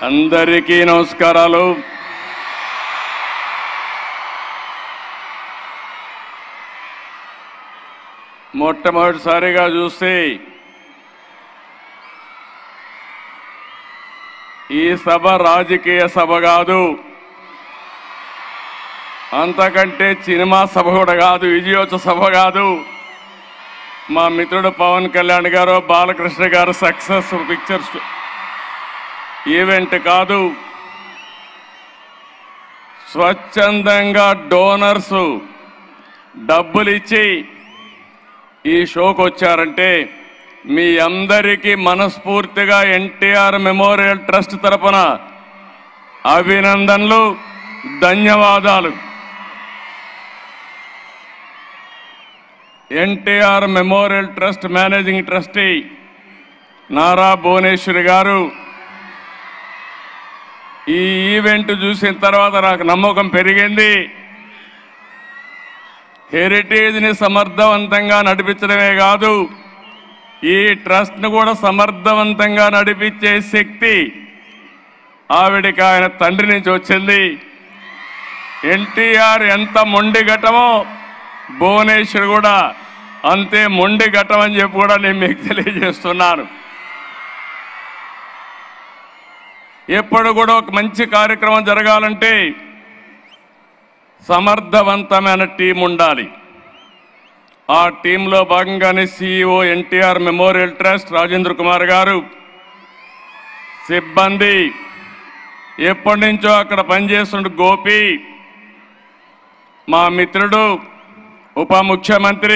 అందరికీ నమస్కారాలు. మొట్టమొదటిసారిగా చూస్తే ఈ సభ రాజకీయ సభ కాదు, అంతకంటే సినిమా సభ కూడా కాదు, విజయోత్సవ సభ కాదు. మా మిత్రుడు పవన్ కళ్యాణ్ గారు, బాలకృష్ణ గారు సక్సెస్ పిక్చర్స్ ఈవెంట్ కాదు. స్వచ్ఛందంగా డోనర్స్ డబ్బులు ఇచ్చి ఈ షోకు వచ్చారంటే మీ అందరికీ మనస్ఫూర్తిగా ఎన్టీఆర్ మెమోరియల్ ట్రస్ట్ తరపున అభినందనలు, ధన్యవాదాలు. NTR memorial trust managing trustee Nara Bhuvaneshwari గారు ఈ ఈవెంట్ చూసిన తర్వాత నాకు నమ్మకం పెరిగింది. హెరిటేజ్ని సమర్థవంతంగా నడిపించడమే కాదు, ఈ ట్రస్ట్ను కూడా సమర్థవంతంగా నడిపించే శక్తి ఆవిడికి ఆయన తండ్రి నుంచి వచ్చింది. ఎన్టీఆర్ ఎంత మొండి ఘటమో భువనేశ్వర్ కూడా అంతే మొండి ఘటం అని చెప్పి కూడా నేను మీకు తెలియజేస్తున్నాను. ఎప్పుడు కూడా ఒక మంచి కార్యక్రమం జరగాలంటే సమర్థవంతమైన టీం ఉండాలి. ఆ టీంలో భాగంగానే CEO NTR memorial trust Rajendra Kumar గారు, సిబ్బంది, ఎప్పటి నుంచో అక్కడ పనిచేస్తున్న గోపి, మా మిత్రుడు ఉప ముఖ్యమంత్రి